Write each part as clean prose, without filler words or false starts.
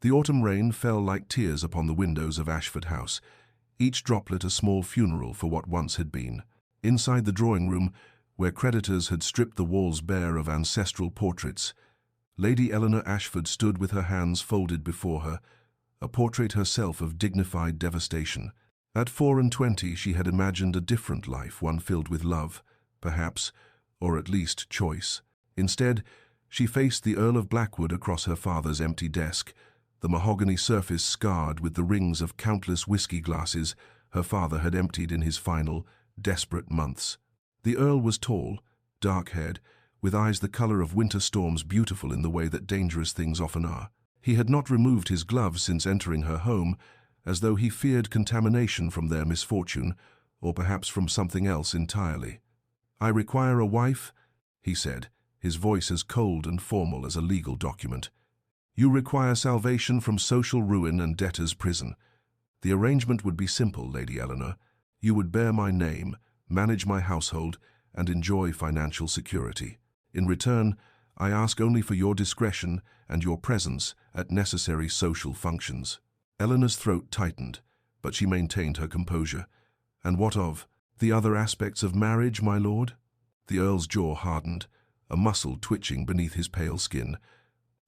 The autumn rain fell like tears upon the windows of Ashford House, each droplet a small funeral for what once had been. Inside the drawing room, where creditors had stripped the walls bare of ancestral portraits, Lady Eleanor Ashford stood with her hands folded before her, a portrait herself of dignified devastation. At 24, she had imagined a different life, one filled with love, perhaps, or at least choice. Instead, she faced the Earl of Blackwood across her father's empty desk, the mahogany surface scarred with the rings of countless whiskey glasses her father had emptied in his final, desperate months. The Earl was tall, dark-haired, with eyes the color of winter storms, beautiful in the way that dangerous things often are. He had not removed his gloves since entering her home, as though he feared contamination from their misfortune, or perhaps from something else entirely. "I require a wife," he said, his voice as cold and formal as a legal document. "You require salvation from social ruin and debtor's prison. The arrangement would be simple, Lady Eleanor. You would bear my name, manage my household, and enjoy financial security. In return, I ask only for your discretion and your presence at necessary social functions." Eleanor's throat tightened, but she maintained her composure. "And what of the other aspects of marriage, my lord?" The Earl's jaw hardened, a muscle twitching beneath his pale skin.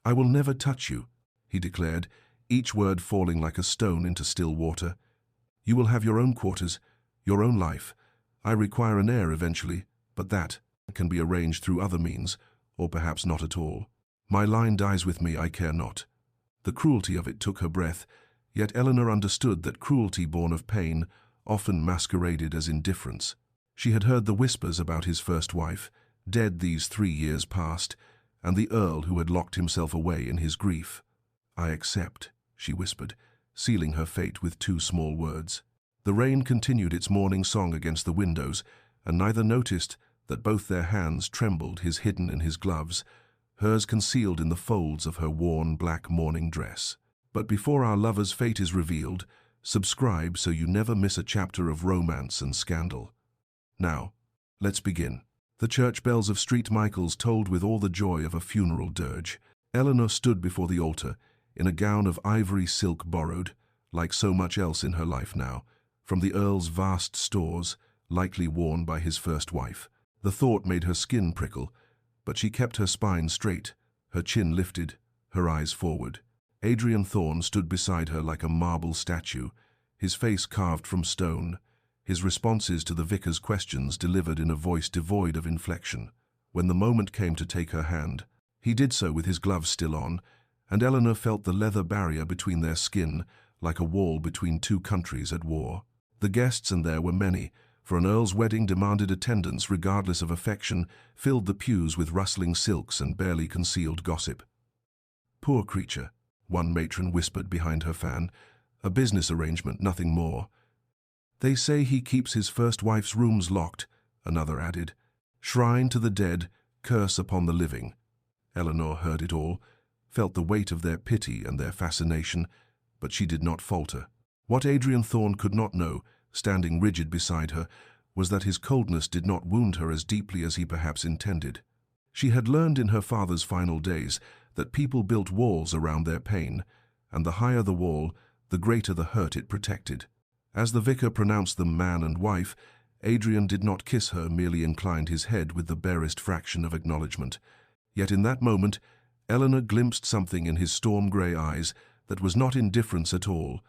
"I will never touch you," he declared, each word falling like a stone into still water. "You will have your own quarters, your own life. I require an heir eventually, but that can be arranged through other means, or perhaps not at all. My line dies with me, I care not." The cruelty of it took her breath, yet Eleanor understood that cruelty born of pain often masqueraded as indifference. She had heard the whispers about his first wife, dead these 3 years past, and the Earl who had locked himself away in his grief. "I accept," she whispered, sealing her fate with 2 small words. The rain continued its morning song against the windows, and neither noticed that both their hands trembled, his hidden in his gloves, hers concealed in the folds of her worn black mourning dress. But before our lover's fate is revealed, subscribe so you never miss a chapter of romance and scandal. Now, let's begin. The church bells of St. Michael's tolled with all the joy of a funeral dirge. Eleanor stood before the altar, in a gown of ivory silk borrowed, like so much else in her life now, from the Earl's vast stores, likely worn by his first wife. The thought made her skin prickle, but she kept her spine straight, her chin lifted, her eyes forward. Adrian Thorne stood beside her like a marble statue, his face carved from stone, his responses to the vicar's questions delivered in a voice devoid of inflection. When the moment came to take her hand, he did so with his gloves still on, and Eleanor felt the leather barrier between their skin like a wall between 2 countries at war. The guests, and there were many, for an earl's wedding demanded attendance regardless of affection, filled the pews with rustling silks and barely concealed gossip. "Poor creature," one matron whispered behind her fan, "a business arrangement, nothing more." "They say he keeps his first wife's rooms locked," another added. "Shrine to the dead, curse upon the living." Eleanor heard it all, felt the weight of their pity and their fascination, but she did not falter. What Adrian Thorne could not know, standing rigid beside her, was that his coldness did not wound her as deeply as he perhaps intended. She had learned in her father's final days that people built walls around their pain, and the higher the wall, the greater the hurt it protected. As the vicar pronounced them man and wife, Adrian did not kiss her, merely inclined his head with the barest fraction of acknowledgement. Yet in that moment, Eleanor glimpsed something in his storm-grey eyes that was not indifference at all,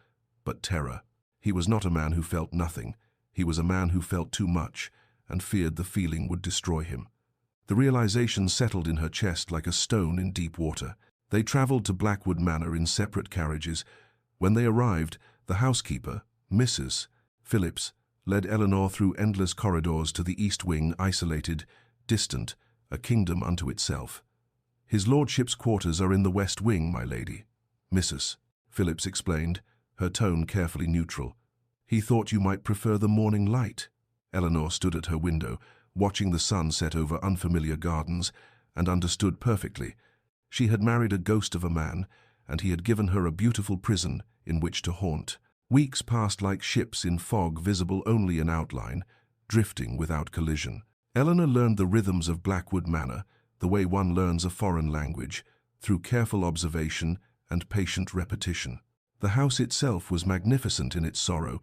but terror. He was not a man who felt nothing. He was a man who felt too much, and feared the feeling would destroy him. The realization settled in her chest like a stone in deep water. They travelled to Blackwood Manor in separate carriages. When they arrived, the housekeeper, Mrs. Phillips, led Eleanor through endless corridors to the east wing, isolated, distant, a kingdom unto itself. "His lordship's quarters are in the west wing, my lady," Mrs. Phillips explained, her tone carefully neutral. "He thought you might prefer the morning light." Eleanor stood at her window, watching the sun set over unfamiliar gardens, and understood perfectly. She had married a ghost of a man, and he had given her a beautiful prison in which to haunt. Weeks passed like ships in fog, visible only in outline, drifting without collision. Eleanor learned the rhythms of Blackwood Manor, the way one learns a foreign language, through careful observation and patient repetition. The house itself was magnificent in its sorrow,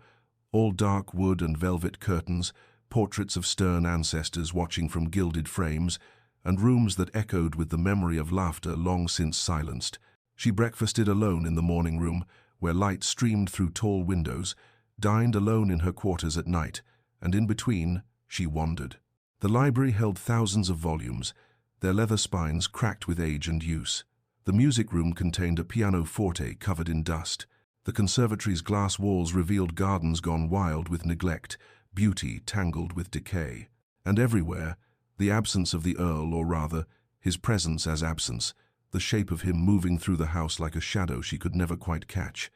all dark wood and velvet curtains, portraits of stern ancestors watching from gilded frames, and rooms that echoed with the memory of laughter long since silenced. She breakfasted alone in the morning room, where light streamed through tall windows, dined alone in her quarters at night, and in between, she wandered. The library held thousands of volumes, their leather spines cracked with age and use. The music room contained a pianoforte covered in dust. The conservatory's glass walls revealed gardens gone wild with neglect, beauty tangled with decay. And everywhere, the absence of the Earl, or rather, his presence as absence, the shape of him moving through the house like a shadow she could never quite catch.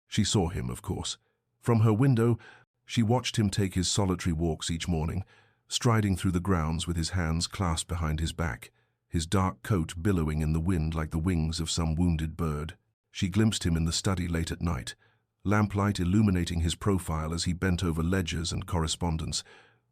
She saw him, of course. From her window, she watched him take his solitary walks each morning, striding through the grounds with his hands clasped behind his back, his dark coat billowing in the wind like the wings of some wounded bird. She glimpsed him in the study late at night, lamplight illuminating his profile as he bent over ledgers and correspondence,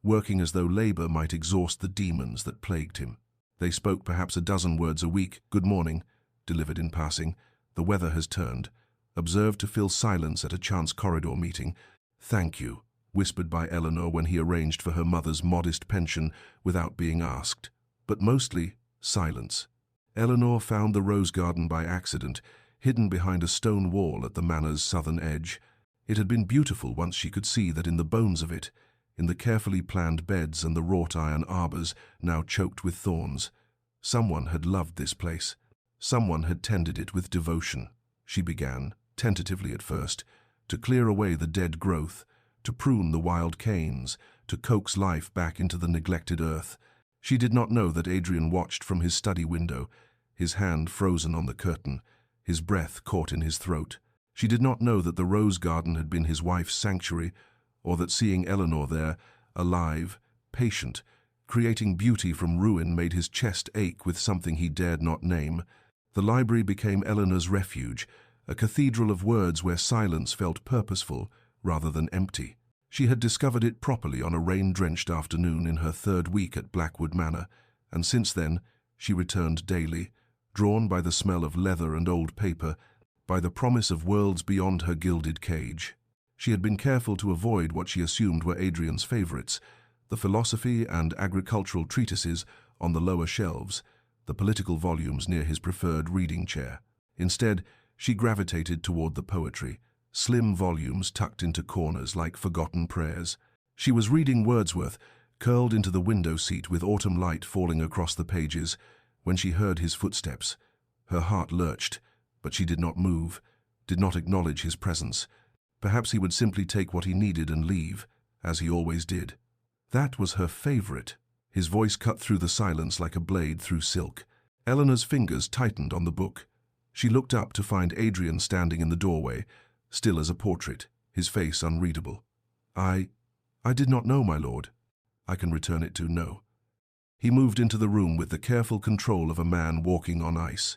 working as though labor might exhaust the demons that plagued him. They spoke perhaps a dozen words a week. "Good morning," delivered in passing. "The weather has turned." Observed to fill silence at a chance corridor meeting. "Thank you," whispered by Eleanor when he arranged for her mother's modest pension without being asked. But mostly, silence. Eleanor found the rose garden by accident, hidden behind a stone wall at the manor's southern edge. It had been beautiful once she could see that in the bones of it, in the carefully planned beds and the wrought iron arbors now choked with thorns. Someone had loved this place. Someone had tended it with devotion. She began, tentatively at first, to clear away the dead growth, to prune the wild canes, to coax life back into the neglected earth. She did not know that Adrian watched from his study window, his hand frozen on the curtain, his breath caught in his throat. She did not know that the rose garden had been his wife's sanctuary, or that seeing Eleanor there, alive, patient, creating beauty from ruin made his chest ache with something he dared not name. The library became Eleanor's refuge, a cathedral of words where silence felt purposeful rather than empty. She had discovered it properly on a rain-drenched afternoon in her third week at Blackwood Manor, and since then she returned daily, drawn by the smell of leather and old paper, by the promise of worlds beyond her gilded cage. She had been careful to avoid what she assumed were Adrian's favorites, the philosophy and agricultural treatises on the lower shelves, the political volumes near his preferred reading chair. Instead, she gravitated toward the poetry, slim volumes tucked into corners like forgotten prayers. She was reading Wordsworth, curled into the window seat with autumn light falling across the pages, when she heard his footsteps. Her heart lurched, but she did not move, did not acknowledge his presence. Perhaps he would simply take what he needed and leave, as he always did. That was her favorite. His voice cut through the silence like a blade through silk. Eleanor's fingers tightened on the book. She looked up to find Adrian standing in the doorway, still as a portrait, his face unreadable. I did not know, my lord." "I can return it to no." He moved into the room with the careful control of a man walking on ice.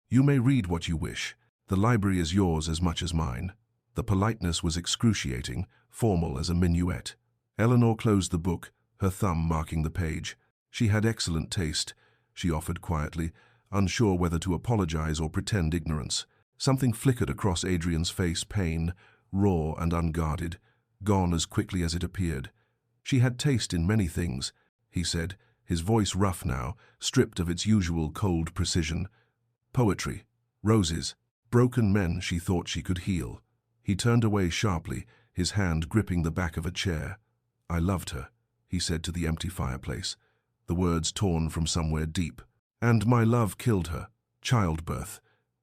"You may read what you wish. The library is yours as much as mine." The politeness was excruciating, formal as a minuet. Eleanor closed the book, her thumb marking the page. She had excellent taste, she offered quietly, unsure whether to apologize or pretend ignorance. Something flickered across Adrian's face, pain, raw and unguarded, gone as quickly as it appeared. "She had taste in many things," he said, his voice rough now, stripped of its usual cold precision. "Poetry, roses, broken men she thought she could heal." He turned away sharply, his hand gripping the back of a chair. "I loved her," he said to the empty fireplace, the words torn from somewhere deep. "And my love killed her. Childbirth.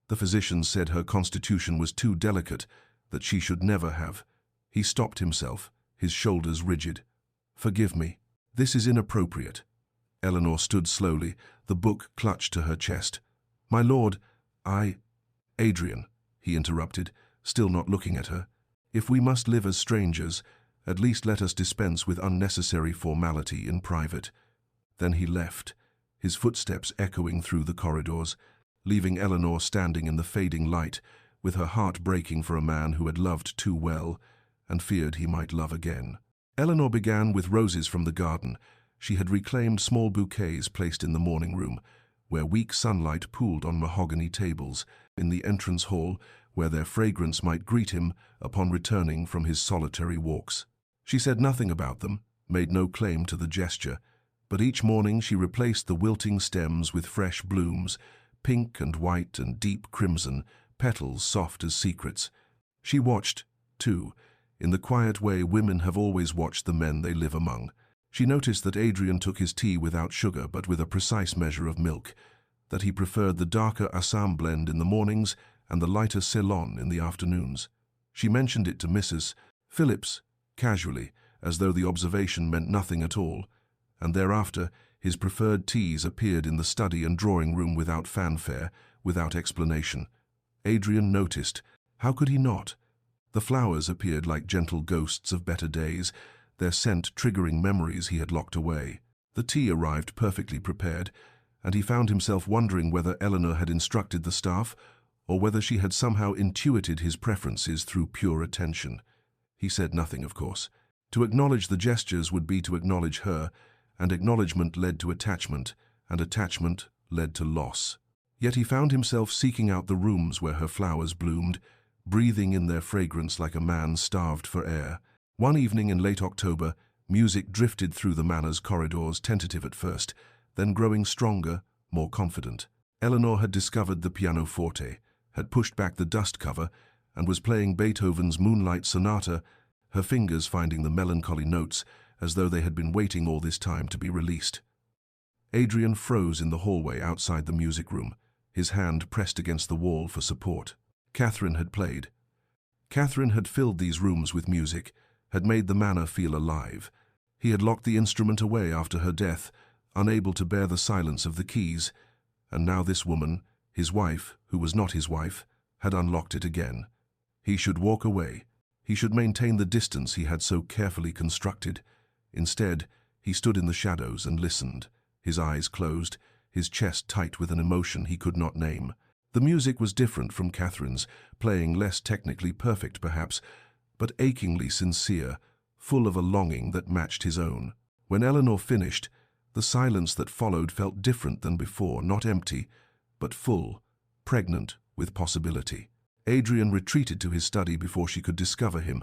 The physicians said her constitution was too delicate, that she should never have." He stopped himself, his shoulders rigid. "Forgive me. This is inappropriate." Eleanor stood slowly, the book clutched to her chest. "My lord, Adrian," he interrupted, still not looking at her. "If we must live as strangers, at least let us dispense with unnecessary formality in private." Then he left, his footsteps echoing through the corridors, leaving Eleanor standing in the fading light, with her heart breaking for a man who had loved too well and feared he might love again. Eleanor began with roses from the garden. She had reclaimed small bouquets placed in the morning room, where weak sunlight pooled on mahogany tables, in the entrance hall, where their fragrance might greet him upon returning from his solitary walks. She said nothing about them, made no claim to the gesture, but each morning she replaced the wilting stems with fresh blooms, pink and white and deep crimson, petals soft as secrets. She watched, too, in the quiet way women have always watched the men they live among. She noticed that Adrian took his tea without sugar but with a precise measure of milk, that he preferred the darker Assam blend in the mornings and the lighter Ceylon in the afternoons. She mentioned it to Mrs. Phillips, casually, as though the observation meant nothing at all, and thereafter his preferred teas appeared in the study and drawing-room without fanfare, without explanation. Adrian noticed. How could he not? The flowers appeared like gentle ghosts of better days, their scent triggering memories he had locked away. The tea arrived perfectly prepared, and he found himself wondering whether Eleanor had instructed the staff or whether she had somehow intuited his preferences through pure attention. He said nothing, of course. To acknowledge the gestures would be to acknowledge her, and acknowledgement led to attachment, and attachment led to loss. Yet he found himself seeking out the rooms where her flowers bloomed, breathing in their fragrance like a man starved for air. One evening in late October, music drifted through the manor's corridors, tentative at first, then growing stronger, more confident. Eleanor had discovered the pianoforte, had pushed back the dust cover, and was playing Beethoven's Moonlight Sonata, her fingers finding the melancholy notes as though they had been waiting all this time to be released. Adrian froze in the hallway outside the music room, his hand pressed against the wall for support. Catherine had played. Catherine had filled these rooms with music, had made the manor feel alive. He had locked the instrument away after her death, unable to bear the silence of the keys, and now this woman, his wife, who was not his wife, had unlocked it again. He should walk away. He should maintain the distance he had so carefully constructed. Instead, he stood in the shadows and listened, his eyes closed, his chest tight with an emotion he could not name. The music was different from Catherine's, playing less technically perfect perhaps, but achingly sincere, full of a longing that matched his own. When Eleanor finished, the silence that followed felt different than before, not empty, but full, pregnant with possibility. Adrian retreated to his study before she could discover him,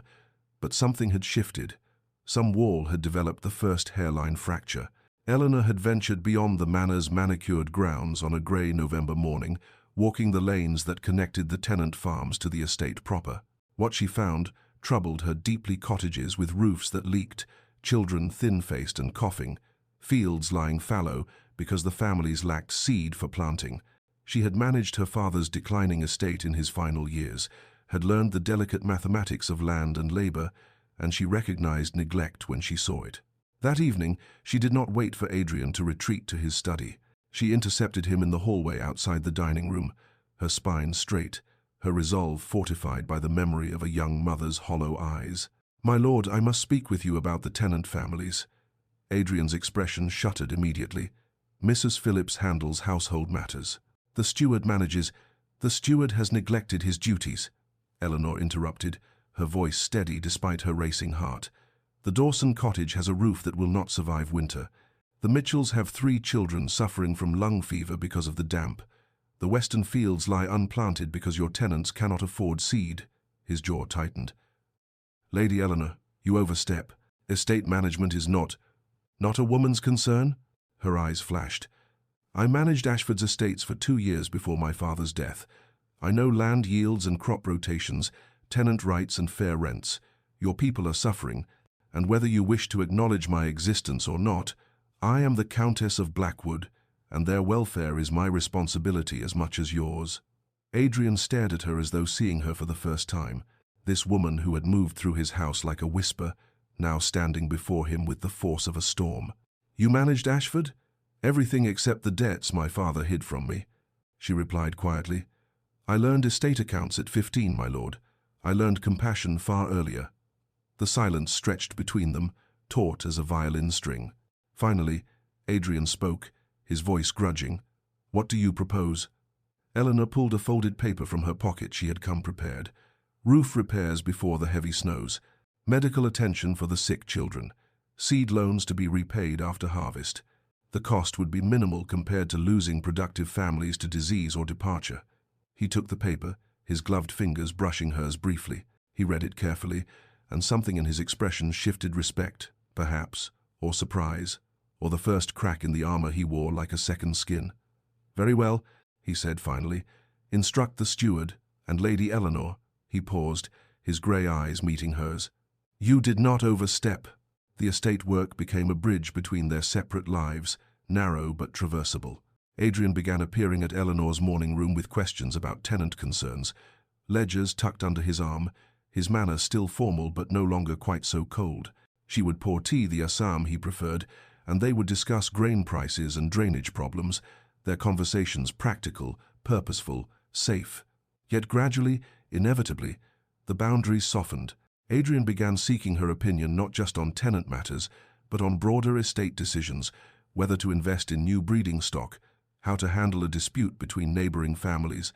but something had shifted. Some wall had developed the first hairline fracture. Eleanor had ventured beyond the manor's manicured grounds on a grey November morning, walking the lanes that connected the tenant farms to the estate proper. What she found troubled her deeply: cottages with roofs that leaked, children thin-faced and coughing, fields lying fallow because the families lacked seed for planting. She had managed her father's declining estate in his final years, had learned the delicate mathematics of land and labor, and she recognized neglect when she saw it. That evening, she did not wait for Adrian to retreat to his study. She intercepted him in the hallway outside the dining room, her spine straight, her resolve fortified by the memory of a young mother's hollow eyes. "My lord, I must speak with you about the tenant families." Adrian's expression shuttered immediately. "Mrs. Phillips handles household matters. The steward manages—" "The steward has neglected his duties," Eleanor interrupted, her voice steady despite her racing heart. "The Dawson cottage has a roof that will not survive winter. The Mitchells have 3 children suffering from lung fever because of the damp. The western fields lie unplanted because your tenants cannot afford seed." His jaw tightened. "Lady Eleanor, you overstep. Estate management is not a woman's concern?" Her eyes flashed. "I managed Ashford's estates for 2 years before my father's death. I know land yields and crop rotations, tenant rights and fair rents. Your people are suffering, and whether you wish to acknowledge my existence or not, I am the Countess of Blackwood, and their welfare is my responsibility as much as yours." Adrian stared at her as though seeing her for the first time. This woman who had moved through his house like a whisper, now standing before him with the force of a storm. "You managed Ashford?" "Everything except the debts my father hid from me," she replied quietly. "I learned estate accounts at 15, my lord. I learned compassion far earlier." The silence stretched between them, taut as a violin string. Finally, Adrian spoke, his voice grudging. "What do you propose?" Eleanor pulled a folded paper from her pocket. She had come prepared. Roof repairs before the heavy snows, medical attention for the sick children, seed loans to be repaid after harvest. The cost would be minimal compared to losing productive families to disease or departure. He took the paper, his gloved fingers brushing hers briefly. He read it carefully, and something in his expression shifted respect, perhaps, or surprise, or the first crack in the armor he wore like a second skin. "Very well," he said finally. "Instruct the steward, and Lady Eleanor." He paused, his grey eyes meeting hers. "You did not overstep." The estate work became a bridge between their separate lives, narrow but traversable. Adrian began appearing at Eleanor's morning room with questions about tenant concerns, ledgers tucked under his arm, his manner still formal but no longer quite so cold. She would pour tea the Assam he preferred, and they would discuss grain prices and drainage problems, their conversations practical, purposeful, safe. Yet gradually, inevitably, the boundaries softened. Adrian began seeking her opinion not just on tenant matters, but on broader estate decisions, whether to invest in new breeding stock, how to handle a dispute between neighboring families.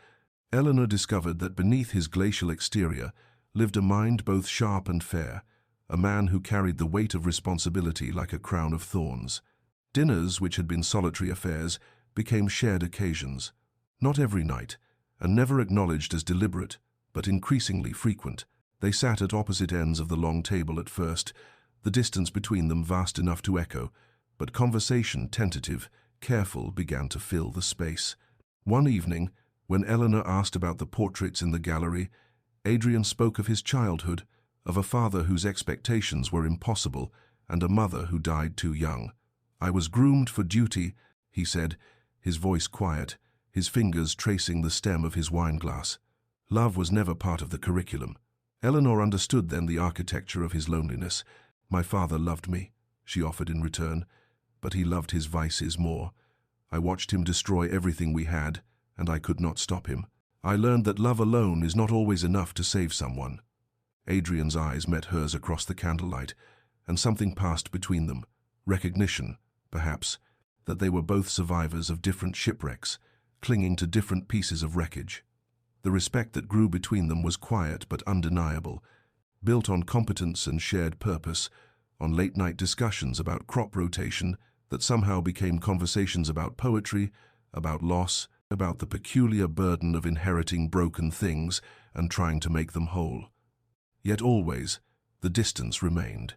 Eleanor discovered that beneath his glacial exterior lived a mind both sharp and fair, a man who carried the weight of responsibility like a crown of thorns. Dinners, which had been solitary affairs, became shared occasions. Not every night, and never acknowledged as deliberate, but increasingly frequent. They sat at opposite ends of the long table at first, the distance between them vast enough to echo, but conversation, tentative, careful, began to fill the space. One evening, when Eleanor asked about the portraits in the gallery, Adrian spoke of his childhood, of a father whose expectations were impossible, and a mother who died too young. "I was groomed for duty," he said, his voice quiet, his fingers tracing the stem of his wineglass. Love was never part of the curriculum. Eleanor understood then the architecture of his loneliness. "My father loved me," she offered in return, "but he loved his vices more. I watched him destroy everything we had, and I could not stop him. I learned that love alone is not always enough to save someone." Adrian's eyes met hers across the candlelight, and something passed between them. Recognition, perhaps, that they were both survivors of different shipwrecks, clinging to different pieces of wreckage. The respect that grew between them was quiet but undeniable, built on competence and shared purpose, on late-night discussions about crop rotation that somehow became conversations about poetry, about loss, about the peculiar burden of inheriting broken things and trying to make them whole. Yet always, the distance remained.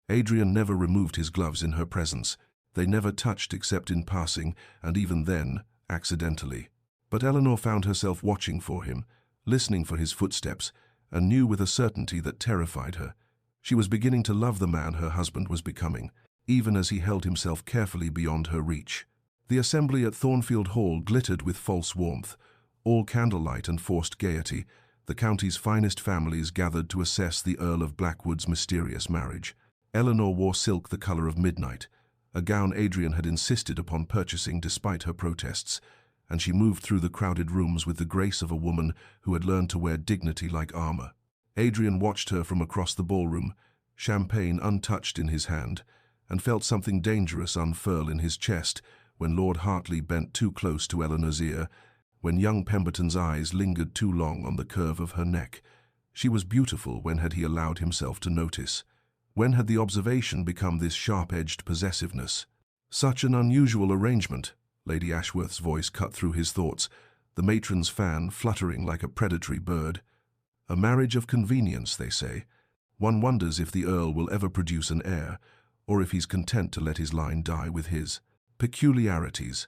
Adrian never removed his gloves in her presence. They never touched except in passing, and even then, accidentally. But Eleanor found herself watching for him, listening for his footsteps, and knew with a certainty that terrified her. She was beginning to love the man her husband was becoming, even as he held himself carefully beyond her reach. The assembly at Thornfield Hall glittered with false warmth, all candlelight and forced gaiety. The county's finest families gathered to assess the Earl of Blackwood's mysterious marriage. Eleanor wore silk the color of midnight, a gown Adrian had insisted upon purchasing despite her protests, and she moved through the crowded rooms with the grace of a woman who had learned to wear dignity like armor. Adrian watched her from across the ballroom, champagne untouched in his hand, and felt something dangerous unfurl in his chest when Lord Hartley bent too close to Eleanor's ear, when young Pemberton's eyes lingered too long on the curve of her neck. She was beautiful. When had he allowed himself to notice? When had the observation become this sharp-edged possessiveness? "Such an unusual arrangement," Lady Ashworth's voice cut through his thoughts, the matron's fan fluttering like a predatory bird. "A marriage of convenience, they say. One wonders if the Earl will ever produce an heir, or if he's content to let his line die with his peculiarities."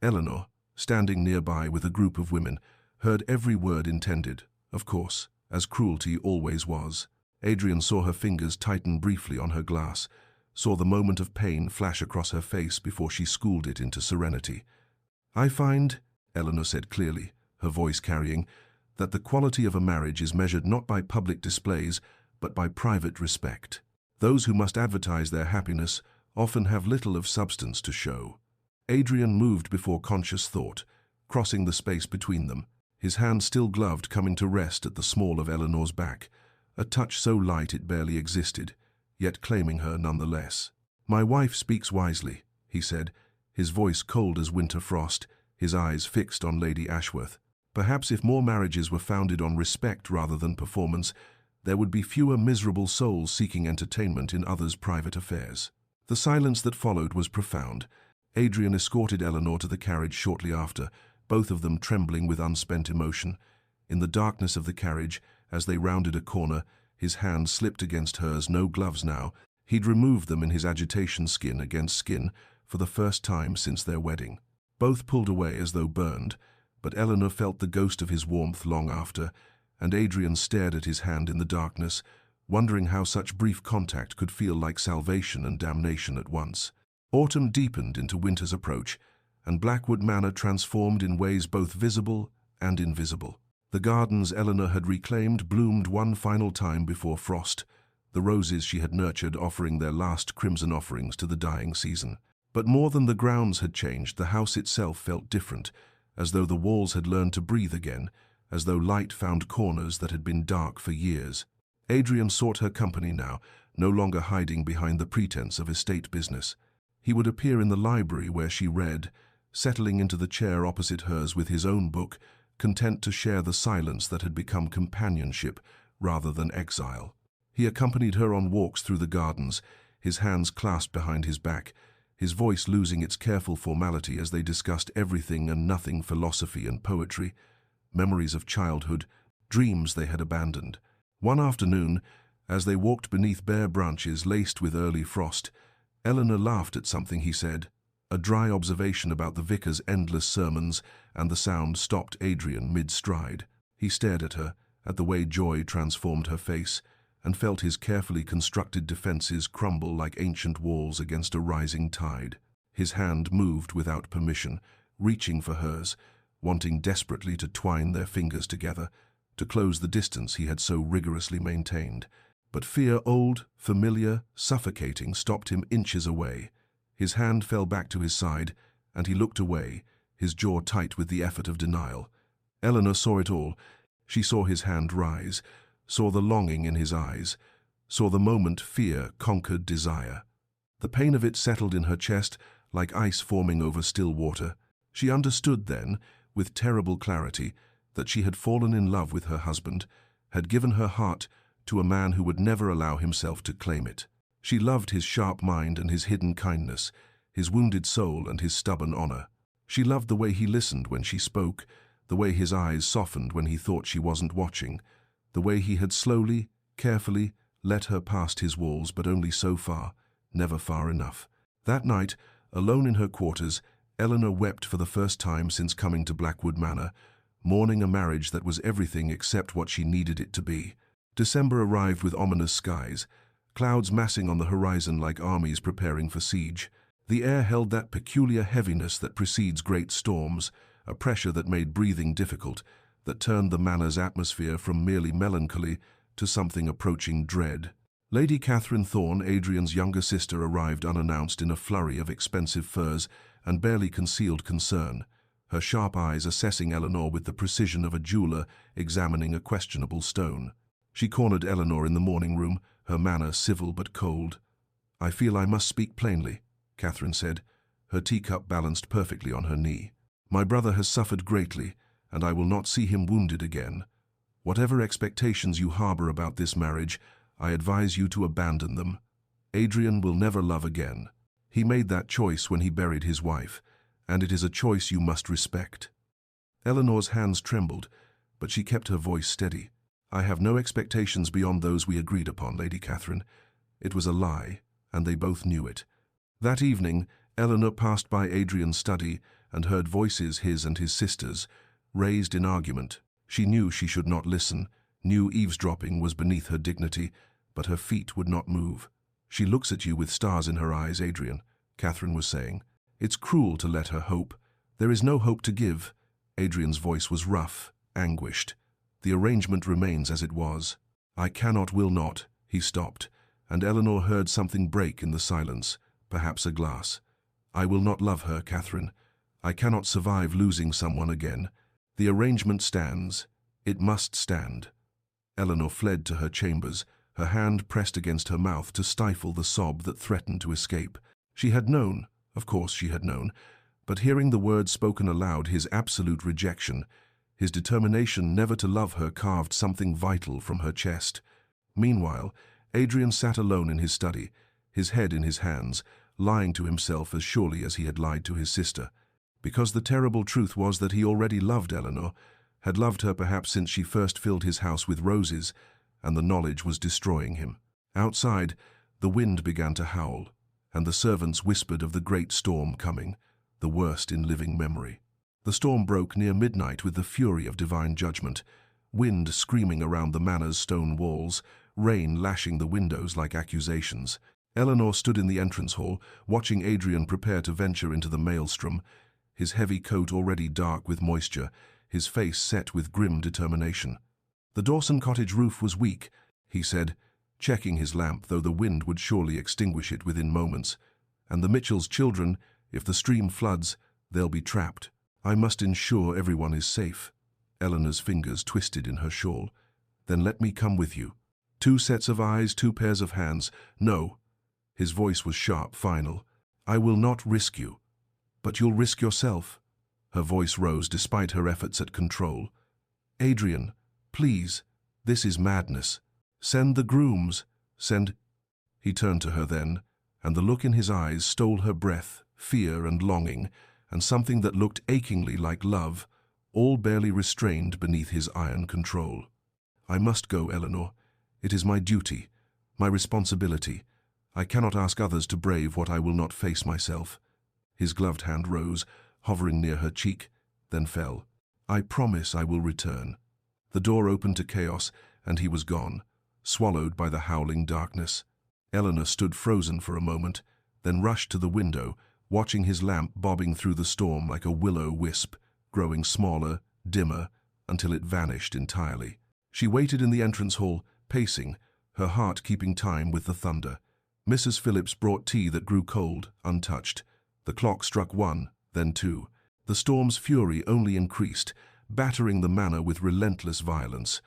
Eleanor, standing nearby with a group of women, heard every word intended, of course, as cruelty always was. Adrian saw her fingers tighten briefly on her glass, saw the moment of pain flash across her face before she schooled it into serenity. "I find," Eleanor said clearly, her voice carrying, "that the quality of a marriage is measured not by public displays, but by private respect. Those who must advertise their happiness often have little of substance to show." Adrian moved before conscious thought, crossing the space between them, his hand still gloved coming to rest at the small of Eleanor's back, a touch so light it barely existed, yet claiming her nonetheless. "My wife speaks wisely," he said, his voice cold as winter frost, his eyes fixed on Lady Ashworth. "Perhaps if more marriages were founded on respect rather than performance, there would be fewer miserable souls seeking entertainment in others' private affairs." The silence that followed was profound. Adrian escorted Eleanor to the carriage shortly after, both of them trembling with unspent emotion. In the darkness of the carriage, as they rounded a corner, his hand slipped against hers, no gloves now. He'd removed them in his agitation, skin against skin, for the first time since their wedding. Both pulled away as though burned, but Eleanor felt the ghost of his warmth long after, and Adrian stared at his hand in the darkness, wondering how such brief contact could feel like salvation and damnation at once. Autumn deepened into winter's approach, and Blackwood Manor transformed in ways both visible and invisible. The gardens Eleanor had reclaimed bloomed one final time before frost, the roses she had nurtured offering their last crimson offerings to the dying season. But more than the grounds had changed, the house itself felt different, as though the walls had learned to breathe again, as though light found corners that had been dark for years. Adrian sought her company now, no longer hiding behind the pretense of estate business. He would appear in the library where she read, settling into the chair opposite hers with his own book, content to share the silence that had become companionship rather than exile. He accompanied her on walks through the gardens, his hands clasped behind his back, his voice losing its careful formality as they discussed everything and nothing, philosophy and poetry, memories of childhood, dreams they had abandoned. One afternoon, as they walked beneath bare branches laced with early frost, Eleanor laughed at something he said. A dry observation about the vicar's endless sermons, and the sound stopped Adrian mid-stride. He stared at her, at the way joy transformed her face, and felt his carefully constructed defenses crumble like ancient walls against a rising tide. His hand moved without permission, reaching for hers, wanting desperately to twine their fingers together, to close the distance he had so rigorously maintained. But fear, old, familiar, suffocating, stopped him inches away. His hand fell back to his side, and he looked away, his jaw tight with the effort of denial. Eleanor saw it all. She saw his hand rise, saw the longing in his eyes, saw the moment fear conquered desire. The pain of it settled in her chest like ice forming over still water. She understood then, with terrible clarity, that she had fallen in love with her husband, had given her heart to a man who would never allow himself to claim it. She loved his sharp mind and his hidden kindness, his wounded soul and his stubborn honor. She loved the way he listened when she spoke, the way his eyes softened when he thought she wasn't watching, the way he had slowly, carefully let her past his walls, but only so far, never far enough. That night, alone in her quarters, Eleanor wept for the first time since coming to Blackwood Manor, mourning a marriage that was everything except what she needed it to be. December arrived with ominous skies, clouds massing on the horizon like armies preparing for siege. The air held that peculiar heaviness that precedes great storms, a pressure that made breathing difficult, that turned the manor's atmosphere from merely melancholy to something approaching dread. Lady Catherine Thorne, Adrian's younger sister, arrived unannounced in a flurry of expensive furs and barely concealed concern, her sharp eyes assessing Eleanor with the precision of a jeweler examining a questionable stone. She cornered Eleanor in the morning room, her manner civil but cold. "I feel I must speak plainly," Catherine said, her teacup balanced perfectly on her knee. "My brother has suffered greatly, and I will not see him wounded again. Whatever expectations you harbor about this marriage, I advise you to abandon them. Adrian will never love again. He made that choice when he buried his wife, and it is a choice you must respect." Eleanor's hands trembled, but she kept her voice steady. "I have no expectations beyond those we agreed upon, Lady Catherine. It was a lie, and they both knew it." That evening, Eleanor passed by Adrian's study and heard voices, his and his sister's, raised in argument. She knew she should not listen, knew eavesdropping was beneath her dignity, but her feet would not move. "She looks at you with stars in her eyes, Adrian," Catherine was saying. "It's cruel to let her hope. There is no hope to give." Adrian's voice was rough, anguished. "The arrangement remains as it was." "I cannot, will not," he stopped, and Eleanor heard something break in the silence, perhaps a glass. "I will not love her, Catherine. I cannot survive losing someone again. The arrangement stands. It must stand." Eleanor fled to her chambers, her hand pressed against her mouth to stifle the sob that threatened to escape. She had known, of course she had known, but hearing the words spoken aloud, his absolute rejection, his determination never to love her, carved something vital from her chest. Meanwhile, Adrian sat alone in his study, his head in his hands, lying to himself as surely as he had lied to his sister. Because the terrible truth was that he already loved Eleanor, had loved her perhaps since she first filled his house with roses, and the knowledge was destroying him. Outside, the wind began to howl, and the servants whispered of the great storm coming, the worst in living memory. The storm broke near midnight with the fury of divine judgment, wind screaming around the manor's stone walls, rain lashing the windows like accusations. Eleanor stood in the entrance hall, watching Adrian prepare to venture into the maelstrom, his heavy coat already dark with moisture, his face set with grim determination. The Dawson cottage roof was weak, he said, checking his lamp, though the wind would surely extinguish it within moments. And the Mitchells' children, if the stream floods, they'll be trapped. I must ensure everyone is safe. Eleanor's fingers twisted in her shawl. Then let me come with you. 2 sets of eyes, 2 pairs of hands. No. His voice was sharp, final. I will not risk you. But you'll risk yourself. Her voice rose despite her efforts at control. Adrian, please, this is madness. Send the grooms. Send... He turned to her then, and the look in his eyes stole her breath, fear and longing, and something that looked achingly like love, all barely restrained beneath his iron control. I must go, Eleanor. It is my duty, my responsibility. I cannot ask others to brave what I will not face myself. His gloved hand rose, hovering near her cheek, then fell. I promise I will return. The door opened to chaos, and he was gone, swallowed by the howling darkness. Eleanor stood frozen for a moment, then rushed to the window, watching his lamp bobbing through the storm like a willow wisp, growing smaller, dimmer, until it vanished entirely. She waited in the entrance hall, pacing, her heart keeping time with the thunder. Mrs. Phillips brought tea that grew cold, untouched. The clock struck 1, then 2. The storm's fury only increased, battering the manor with relentless violence.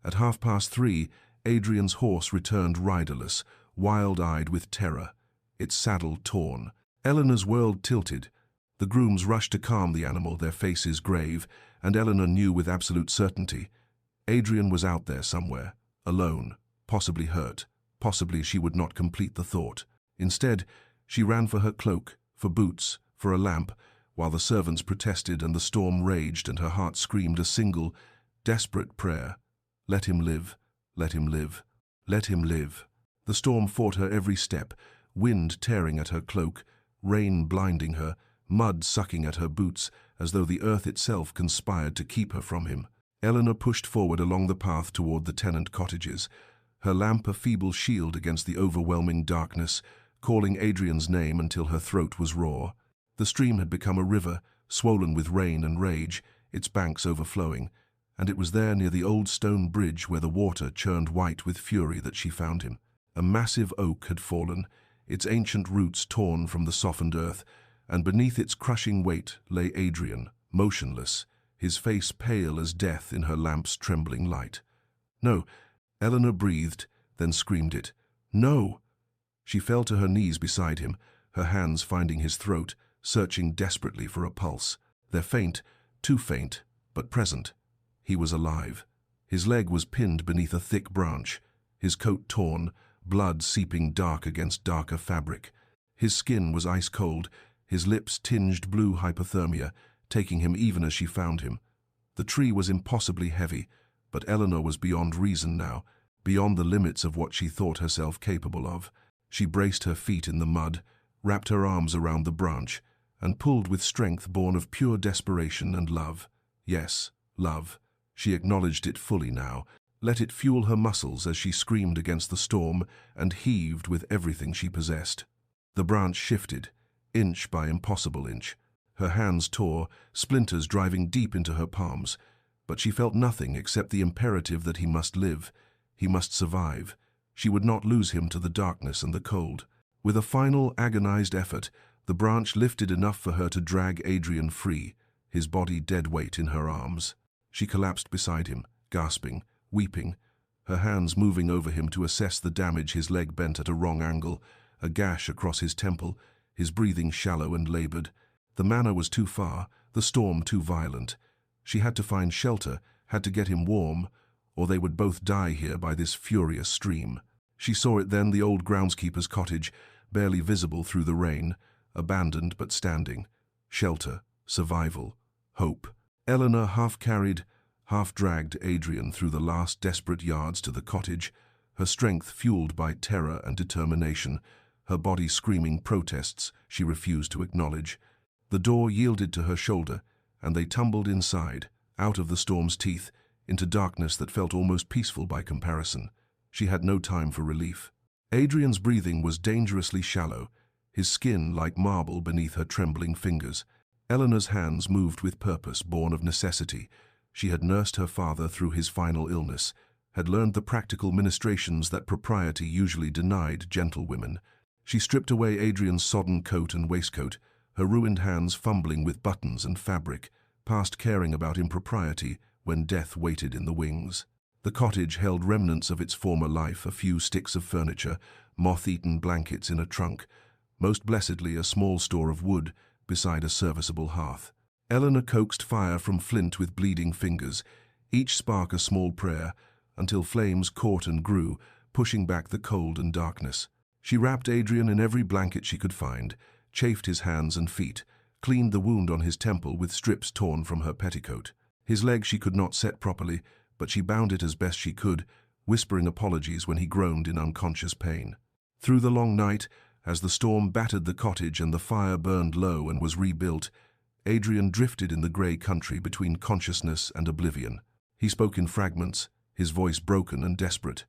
At 3:30, Adrian's horse returned riderless, wild-eyed with terror, its saddle torn. Eleanor's world tilted. The grooms rushed to calm the animal, their faces grave, and Eleanor knew with absolute certainty. Adrian was out there somewhere, alone, possibly hurt, possibly she would not complete the thought. Instead, she ran for her cloak, for boots, for a lamp, while the servants protested and the storm raged and her heart screamed a single, desperate prayer. Let him live, let him live, let him live. The storm fought her every step, wind tearing at her cloak, rain blinding her, mud sucking at her boots, as though the earth itself conspired to keep her from him. Eleanor pushed forward along the path toward the tenant cottages, her lamp a feeble shield against the overwhelming darkness, calling Adrian's name until her throat was raw. The stream had become a river, swollen with rain and rage, its banks overflowing, and it was there near the old stone bridge where the water churned white with fury that she found him. A massive oak had fallen, its ancient roots torn from the softened earth, and beneath its crushing weight lay Adrian, motionless, his face pale as death in her lamp's trembling light. No, Eleanor breathed, then screamed it. No! She fell to her knees beside him, her hands finding his throat, searching desperately for a pulse. They're faint, too faint, but present. He was alive. His leg was pinned beneath a thick branch, his coat torn, blood seeping dark against darker fabric. His skin was ice-cold, his lips tinged blue hypothermia, taking him even as she found him. The tree was impossibly heavy, but Eleanor was beyond reason now, beyond the limits of what she thought herself capable of. She braced her feet in the mud, wrapped her arms around the branch, and pulled with strength born of pure desperation and love. Yes, love. She acknowledged it fully now, let it fuel her muscles as she screamed against the storm and heaved with everything she possessed. The branch shifted, inch by impossible inch. Her hands tore, splinters driving deep into her palms, but she felt nothing except the imperative that he must live, he must survive. She would not lose him to the darkness and the cold. With a final, agonized effort, the branch lifted enough for her to drag Adrian free, his body dead weight in her arms. She collapsed beside him, gasping, weeping, her hands moving over him to assess the damage his leg bent at a wrong angle, a gash across his temple, his breathing shallow and labored. The manor was too far, the storm too violent. She had to find shelter, had to get him warm, or they would both die here by this furious stream. She saw it then, the old groundskeeper's cottage, barely visible through the rain, abandoned but standing. Shelter, survival, hope. Eleanor half-carried, half-dragged Adrian through the last desperate yards to the cottage, her strength fueled by terror and determination, her body screaming protests she refused to acknowledge. The door yielded to her shoulder, and they tumbled inside, out of the storm's teeth, into darkness that felt almost peaceful by comparison. She had no time for relief. Adrian's breathing was dangerously shallow, his skin like marble beneath her trembling fingers. Eleanor's hands moved with purpose, born of necessity. She had nursed her father through his final illness, had learned the practical ministrations that propriety usually denied gentlewomen. She stripped away Adrian's sodden coat and waistcoat, her ruined hands fumbling with buttons and fabric, past caring about impropriety when death waited in the wings. The cottage held remnants of its former life, a few sticks of furniture, moth-eaten blankets in a trunk, most blessedly a small store of wood beside a serviceable hearth. Eleanor coaxed fire from flint with bleeding fingers, each spark a small prayer, until flames caught and grew, pushing back the cold and darkness. She wrapped Adrian in every blanket she could find, chafed his hands and feet, cleaned the wound on his temple with strips torn from her petticoat. His leg she could not set properly, but she bound it as best she could, whispering apologies when he groaned in unconscious pain. Through the long night, as the storm battered the cottage and the fire burned low and was rebuilt, Adrian drifted in the grey country between consciousness and oblivion. He spoke in fragments, his voice broken and desperate.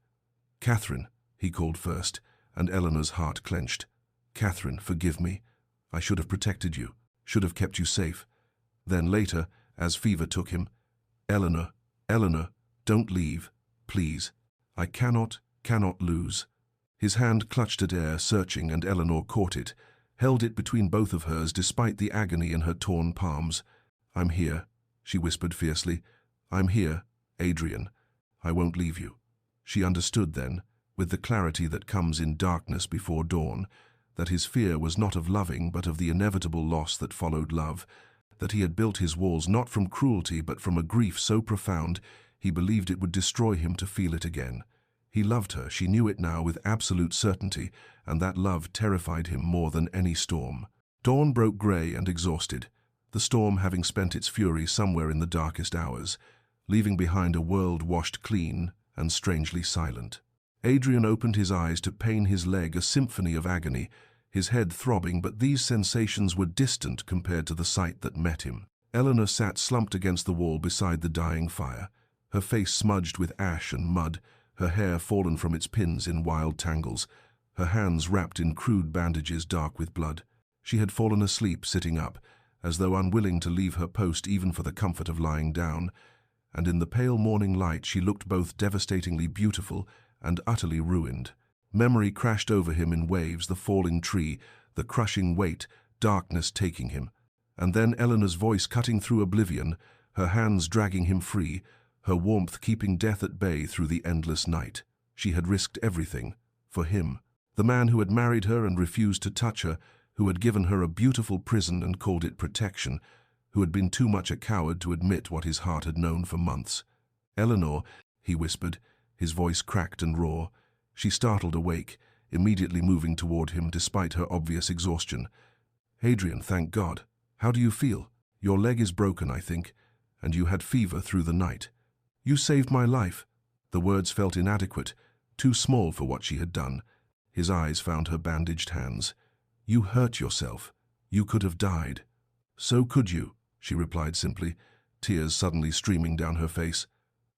"Catherine," he called first, and Eleanor's heart clenched. "Catherine, forgive me. I should have protected you, should have kept you safe." Then later, as fever took him, "Eleanor, Eleanor, don't leave, please. I cannot lose." His hand clutched at air, searching, and Eleanor caught it, held it between both of hers despite the agony in her torn palms. "I'm here," she whispered fiercely. "I'm here, Adrian. I won't leave you." She understood then, with the clarity that comes in darkness before dawn, that his fear was not of loving but of the inevitable loss that followed love, that he had built his walls not from cruelty but from a grief so profound he believed it would destroy him to feel it again. He loved her, she knew it now with absolute certainty, and that love terrified him more than any storm. Dawn broke grey and exhausted, the storm having spent its fury somewhere in the darkest hours, leaving behind a world washed clean and strangely silent. Adrian opened his eyes to pain his leg, a symphony of agony, his head throbbing, but these sensations were distant compared to the sight that met him. Eleanor sat slumped against the wall beside the dying fire, her face smudged with ash and mud, her hair fallen from its pins in wild tangles, her hands wrapped in crude bandages dark with blood. She had fallen asleep sitting up, as though unwilling to leave her post even for the comfort of lying down, and in the pale morning light she looked both devastatingly beautiful and utterly ruined. Memory crashed over him in waves, the falling tree, the crushing weight, darkness taking him. And then Eleanor's voice cutting through oblivion, her hands dragging him free, her warmth keeping death at bay through the endless night. She had risked everything, for him. The man who had married her and refused to touch her, who had given her a beautiful prison and called it protection, who had been too much a coward to admit what his heart had known for months. "Eleanor," he whispered, his voice cracked and raw. She startled awake, immediately moving toward him despite her obvious exhaustion. "Adrian, thank God. How do you feel? Your leg is broken, I think, and you had fever through the night." "You saved my life." The words felt inadequate, too small for what she had done. His eyes found her bandaged hands. "You hurt yourself. You could have died." "So could you," she replied simply, tears suddenly streaming down her face.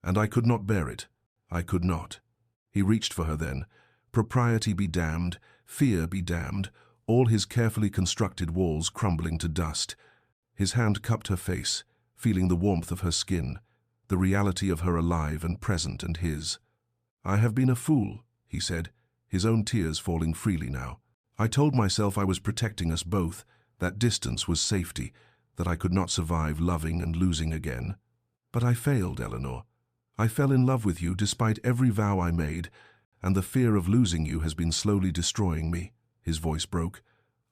"And I could not bear it. I could not." He reached for her then. Propriety be damned, fear be damned, all his carefully constructed walls crumbling to dust. His hand cupped her face, feeling the warmth of her skin, the reality of her alive and present and his. "I have been a fool," he said, his own tears falling freely now. "I told myself I was protecting us both, that distance was safety, that I could not survive loving and losing again. But I failed, Eleanor. I fell in love with you despite every vow I made, and the fear of losing you has been slowly destroying me." His voice broke.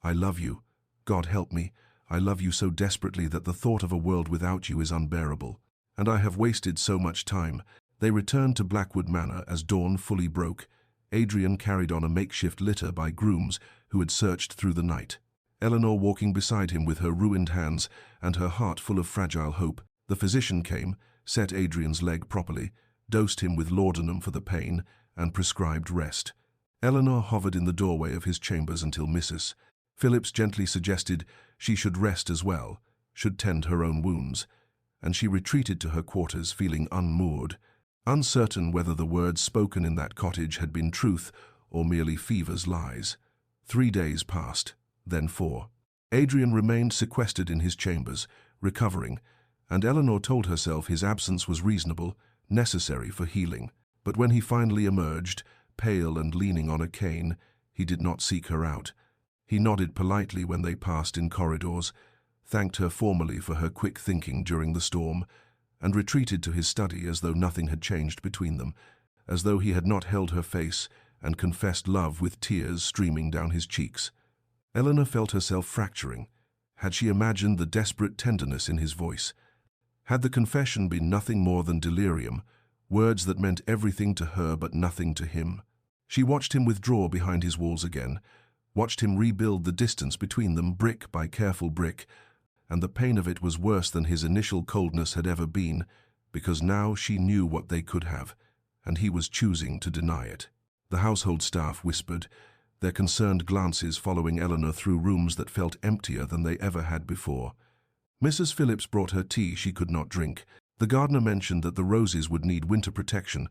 "I love you. God help me. I love you so desperately that the thought of a world without you is unbearable. And I have wasted so much time." They returned to Blackwood Manor as dawn fully broke. Adrian carried on a makeshift litter by grooms who had searched through the night. Eleanor walking beside him with her ruined hands and her heart full of fragile hope. The physician came, set Adrian's leg properly, dosed him with laudanum for the pain, and prescribed rest. Eleanor hovered in the doorway of his chambers until Mrs. Phillips gently suggested she should rest as well, should tend her own wounds, and she retreated to her quarters feeling unmoored, uncertain whether the words spoken in that cottage had been truth or merely fever's lies. 3 days passed, then 4. Adrian remained sequestered in his chambers, recovering, and Eleanor told herself his absence was reasonable, necessary for healing. But when he finally emerged, pale and leaning on a cane, he did not seek her out. He nodded politely when they passed in corridors, thanked her formally for her quick thinking during the storm, and retreated to his study as though nothing had changed between them, as though he had not held her face and confessed love with tears streaming down his cheeks. Eleanor felt herself fracturing. Had she imagined the desperate tenderness in his voice? Had the confession been nothing more than delirium, words that meant everything to her but nothing to him? She watched him withdraw behind his walls again, watched him rebuild the distance between them brick by careful brick, and the pain of it was worse than his initial coldness had ever been, because now she knew what they could have, and he was choosing to deny it. The household staff whispered, their concerned glances following Eleanor through rooms that felt emptier than they ever had before. Mrs. Phillips brought her tea she could not drink. The gardener mentioned that the roses would need winter protection,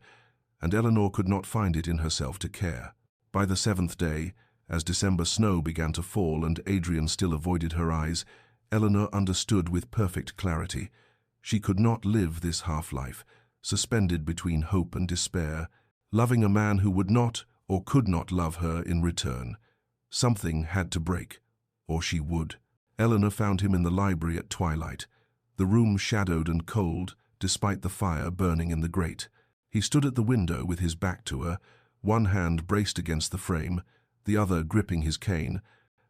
and Eleanor could not find it in herself to care. By the 7th day, as December snow began to fall and Adrian still avoided her eyes, Eleanor understood with perfect clarity. She could not live this half-life, suspended between hope and despair, loving a man who would not or could not love her in return. Something had to break, or she would. Eleanor found him in the library at twilight, the room shadowed and cold despite the fire burning in the grate. He stood at the window with his back to her, one hand braced against the frame, the other gripping his cane,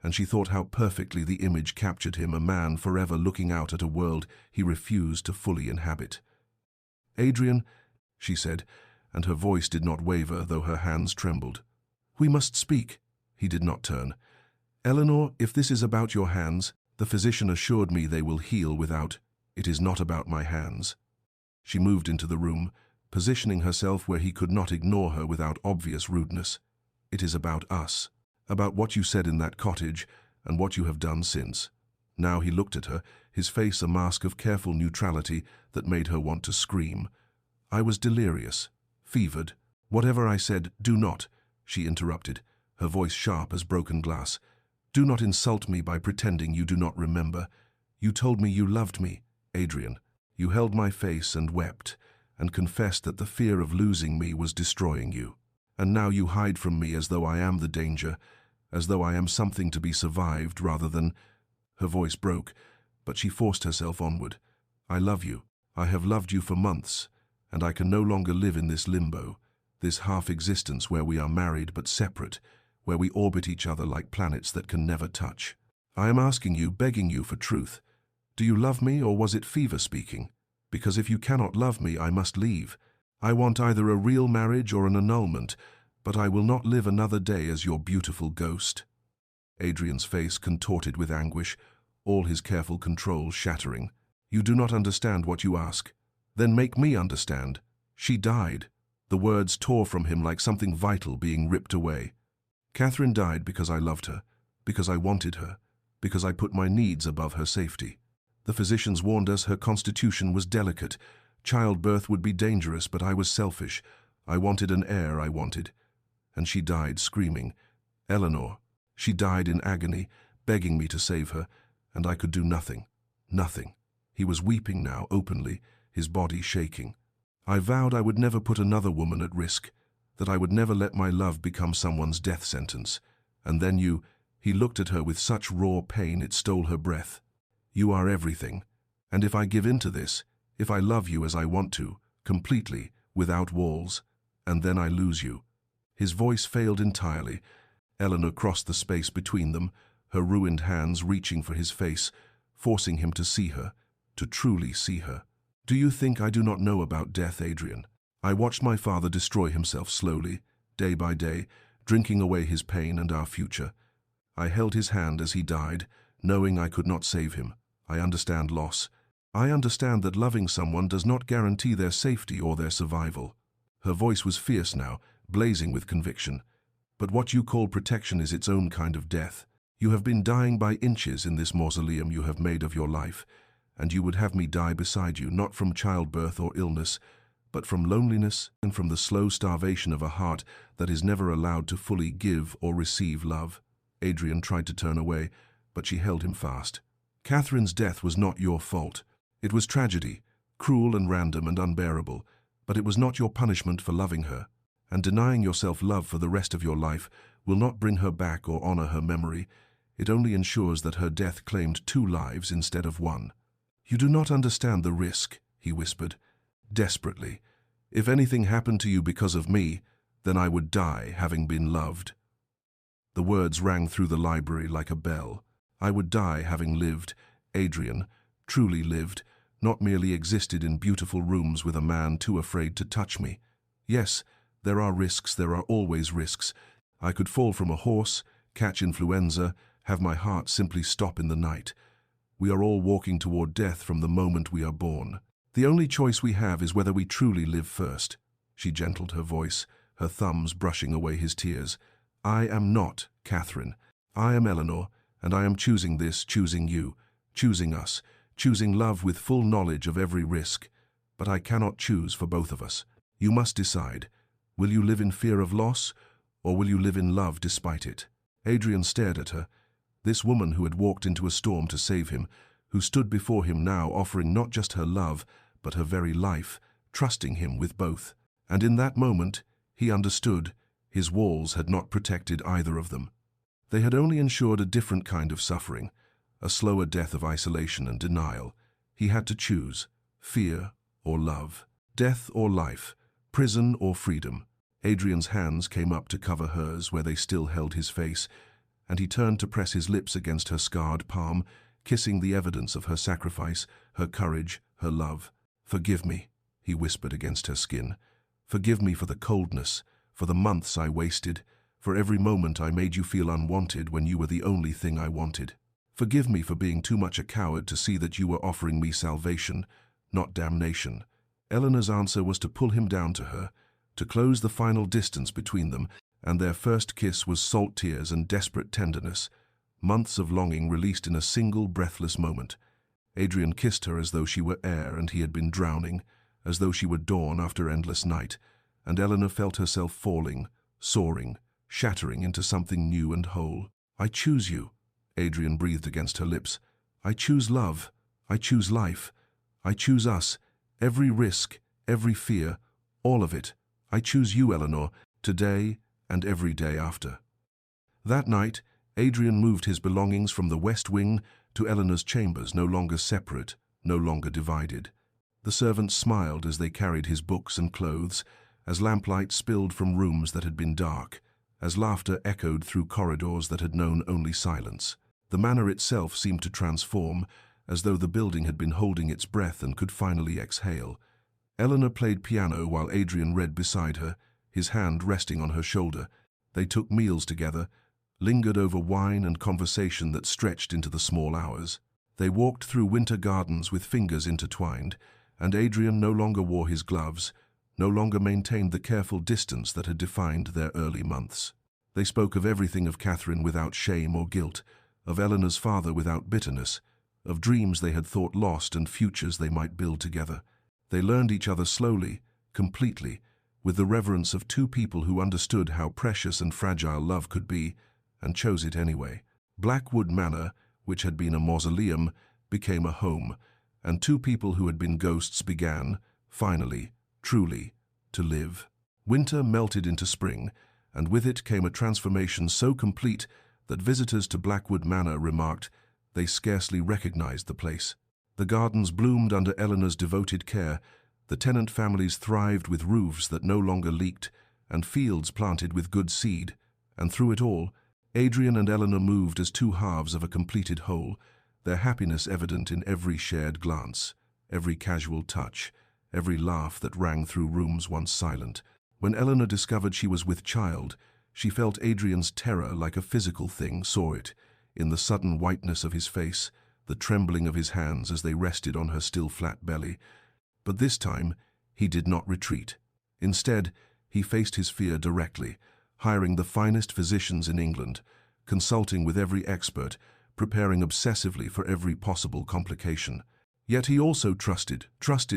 and she thought how perfectly the image captured him, a man forever looking out at a world he refused to fully inhabit. "Adrian," she said, and her voice did not waver, though her hands trembled. "We must speak." He did not turn. "Eleanor, if this is about your hands, the physician assured me they will heal without. It is not about my hands." She moved into the room, positioning herself where he could not ignore her without obvious rudeness. "It is about us, about what you said in that cottage and what you have done since." Now he looked at her, his face a mask of careful neutrality that made her want to scream. "I was delirious, fevered. Whatever I said, do not," she interrupted, her voice sharp as broken glass. "Do not insult me by pretending you do not remember. You told me you loved me, Adrian. You held my face and wept, and confessed that the fear of losing me was destroying you. And now you hide from me as though I am the danger, as though I am something to be survived rather than—" Her voice broke, but she forced herself onward. "I love you. I have loved you for months, and I can no longer live in this limbo, this half-existence where we are married but separate, where we orbit each other like planets that can never touch. I am asking you, begging you for truth. Do you love me, or was it fever speaking? Because if you cannot love me, I must leave. I want either a real marriage or an annulment, but I will not live another day as your beautiful ghost." Adrian's face contorted with anguish, all his careful control shattering. "You do not understand what you ask. Then make me understand. She died." The words tore from him like something vital being ripped away. "Catherine died because I loved her, because I wanted her, because I put my needs above her safety. The physicians warned us her constitution was delicate. Childbirth would be dangerous, but I was selfish. I wanted an heir, I wanted. And she died screaming. Eleanor. She died in agony, begging me to save her, and I could do nothing. Nothing." He was weeping now, openly, his body shaking. "I vowed I would never put another woman at risk, that I would never let my love become someone's death sentence. And then you—" He looked at her with such raw pain it stole her breath. "You are everything. And if I give in to this, if I love you as I want to, completely, without walls, and then I lose you." His voice failed entirely. Eleanor crossed the space between them, her ruined hands reaching for his face, forcing him to see her, to truly see her. "Do you think I do not know about death, Adrian? I watched my father destroy himself slowly, day by day, drinking away his pain and our future. I held his hand as he died, knowing I could not save him. I understand loss. I understand that loving someone does not guarantee their safety or their survival. Her voice was fierce now, blazing with conviction. But what you call protection is its own kind of death. You have been dying by inches in this mausoleum you have made of your life, and you would have me die beside you, not from childbirth or illness, but from loneliness and from the slow starvation of a heart that is never allowed to fully give or receive love. Adrian tried to turn away, but she held him fast. Catherine's death was not your fault. It was tragedy, cruel and random and unbearable, but it was not your punishment for loving her, and denying yourself love for the rest of your life will not bring her back or honor her memory. It only ensures that her death claimed 2 lives instead of 1. You do not understand the risk, he whispered, desperately. If anything happened to you because of me, then I would die having been loved. The words rang through the library like a bell. I would die having lived, Adrian, truly lived, not merely existed in beautiful rooms with a man too afraid to touch me. Yes, there are risks, there are always risks. I could fall from a horse, catch influenza, have my heart simply stop in the night. We are all walking toward death from the moment we are born. The only choice we have is whether we truly live first. She gentled her voice, her thumbs brushing away his tears. I am not Catherine. I am Eleanor, and I am choosing this, choosing you, choosing us, choosing love with full knowledge of every risk. But I cannot choose for both of us. You must decide. Will you live in fear of loss, or will you live in love despite it? Adrian stared at her. This woman who had walked into a storm to save him, who stood before him now offering not just her love, but her very life, trusting him with both. And in that moment, he understood. His walls had not protected either of them. They had only ensured a different kind of suffering, a slower death of isolation and denial. He had to choose, fear or love, death or life, prison or freedom. Adrian's hands came up to cover hers where they still held his face, and he turned to press his lips against her scarred palm, kissing the evidence of her sacrifice, her courage, her love. Forgive me, he whispered against her skin. Forgive me for the coldness, for the months I wasted, for every moment I made you feel unwanted when you were the only thing I wanted. Forgive me for being too much a coward to see that you were offering me salvation, not damnation. Eleanor's answer was to pull him down to her, to close the final distance between them, and their first kiss was salt tears and desperate tenderness, months of longing released in a single breathless moment. Adrian kissed her as though she were air and he had been drowning, as though she were dawn after endless night, and Eleanor felt herself falling, soaring, shattering into something new and whole. I choose you, Adrian breathed against her lips. I choose love. I choose life. I choose us. Every risk, every fear, all of it. I choose you, Eleanor, today and every day after. That night, Adrian moved his belongings from the west wing to Eleanor's chambers, no longer separate, no longer divided. The servants smiled as they carried his books and clothes, as lamplight spilled from rooms that had been dark, as laughter echoed through corridors that had known only silence. The manor itself seemed to transform, as though the building had been holding its breath and could finally exhale. Eleanor played piano while Adrian read beside her, his hand resting on her shoulder. They took meals together, lingered over wine and conversation that stretched into the small hours. They walked through winter gardens with fingers intertwined, and Adrian no longer wore his gloves, no longer maintained the careful distance that had defined their early months. They spoke of everything of Catherine without shame or guilt, of Eleanor's father without bitterness, of dreams they had thought lost and futures they might build together. They learned each other slowly, completely, with the reverence of two people who understood how precious and fragile love could be, and chose it anyway. Blackwood Manor, which had been a mausoleum, became a home, and two people who had been ghosts began, finally, truly, to live. Winter melted into spring, and with it came a transformation so complete that visitors to Blackwood Manor remarked they scarcely recognized the place. The gardens bloomed under Eleanor's devoted care, the tenant families thrived with roofs that no longer leaked, and fields planted with good seed, and through it all, Adrian and Eleanor moved as two halves of a completed whole, their happiness evident in every shared glance, every casual touch, every laugh that rang through rooms once silent. When Eleanor discovered she was with child, She felt Adrian's terror like a physical thing, saw it, in the sudden whiteness of his face, the trembling of his hands as they rested on her still flat belly. But this time, he did not retreat. Instead, he faced his fear directly, hiring the finest physicians in England, consulting with every expert, preparing obsessively for every possible complication. Yet he also trusted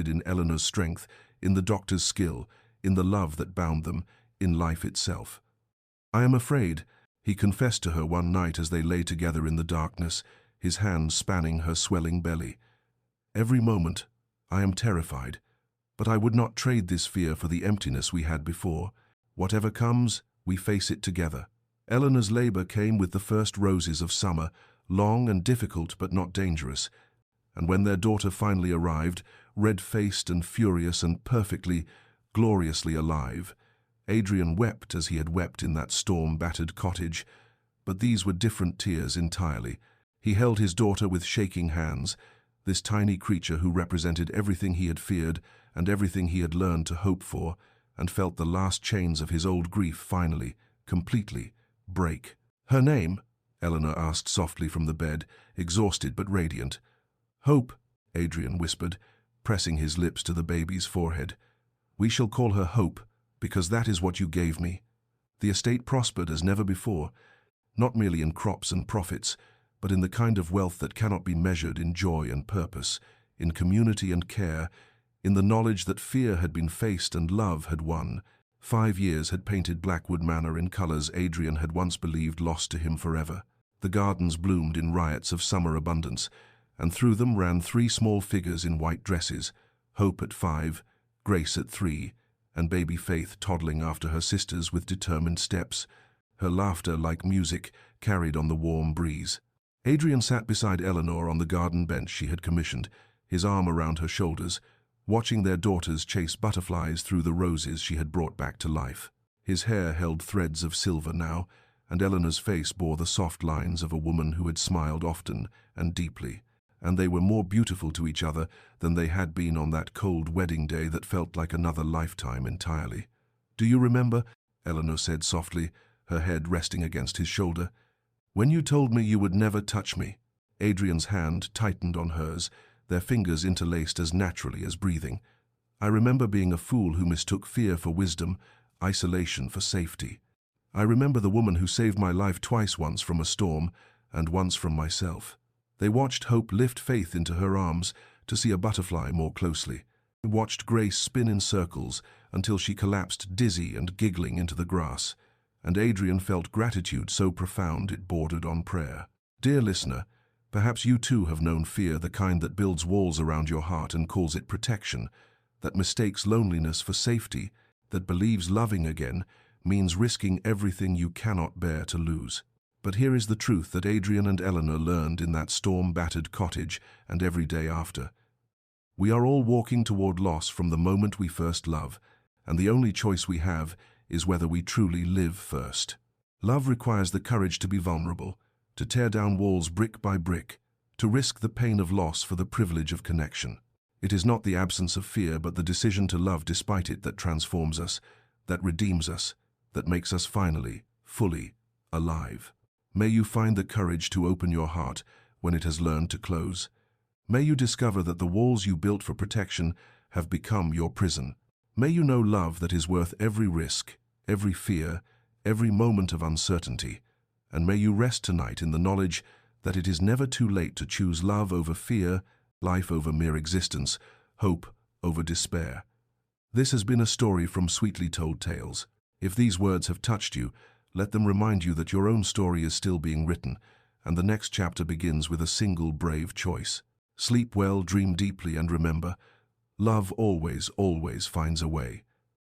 in Eleanor's strength, in the doctor's skill, in the love that bound them, in life itself. "I am afraid," he confessed to her one night as they lay together in the darkness, his hands spanning her swelling belly. "Every moment, I am terrified, but I would not trade this fear for the emptiness we had before. Whatever comes, we face it together." Eleanor's labor came with the first roses of summer, long and difficult but not dangerous, and when their daughter finally arrived, red-faced and furious and perfectly, gloriously alive, Adrian wept as he had wept in that storm-battered cottage, but these were different tears entirely. He held his daughter with shaking hands, this tiny creature who represented everything he had feared and everything he had learned to hope for, and felt the last chains of his old grief finally, completely, break. "Her name?" Eleanor asked softly from the bed, exhausted but radiant. "Hope," Adrian whispered, pressing his lips to the baby's forehead. "We shall call her Hope, because that is what you gave me." The estate prospered as never before, not merely in crops and profits, but in the kind of wealth that cannot be measured in joy and purpose, in community and care, in the knowledge that fear had been faced and love had won. 5 years had painted Blackwood Manor in colors Adrian had once believed lost to him forever. The gardens bloomed in riots of summer abundance, and through them ran 3 small figures in white dresses, Hope at 5, Grace at 3, and baby Faith toddling after her sisters with determined steps, her laughter like music carried on the warm breeze. Adrian sat beside Eleanor on the garden bench she had commissioned, his arm around her shoulders, watching their daughters chase butterflies through the roses she had brought back to life. His hair held threads of silver now, and Eleanor's face bore the soft lines of a woman who had smiled often and deeply, and they were more beautiful to each other than they had been on that cold wedding day that felt like another lifetime entirely. "Do you remember?" Eleanor said softly, her head resting against his shoulder. "When you told me you would never touch me." Adrian's hand tightened on hers, their fingers interlaced as naturally as breathing. "I remember being a fool who mistook fear for wisdom, isolation for safety. I remember the woman who saved my life twice, once from a storm and once from myself." They watched Hope lift Faith into her arms to see a butterfly more closely. They watched Grace spin in circles until she collapsed dizzy and giggling into the grass, and Adrian felt gratitude so profound it bordered on prayer. Dear listener, perhaps you too have known fear, the kind that builds walls around your heart and calls it protection, that mistakes loneliness for safety, that believes loving again means risking everything you cannot bear to lose. But here is the truth that Adrian and Eleanor learned in that storm-battered cottage and every day after. We are all walking toward loss from the moment we first love, and the only choice we have is whether we truly live first. Love requires the courage to be vulnerable, to tear down walls brick by brick, to risk the pain of loss for the privilege of connection. It is not the absence of fear, but the decision to love despite it that transforms us, that redeems us, that makes us finally, fully, alive. May you find the courage to open your heart when it has learned to close. May you discover that the walls you built for protection have become your prison. May you know love that is worth every risk, every fear, every moment of uncertainty. And may you rest tonight in the knowledge that it is never too late to choose love over fear, life over mere existence, hope over despair. This has been a story from Sweetly Told Tales. If these words have touched you, let them remind you that your own story is still being written, and the next chapter begins with a single brave choice. Sleep well, dream deeply, and remember, love always, always finds a way.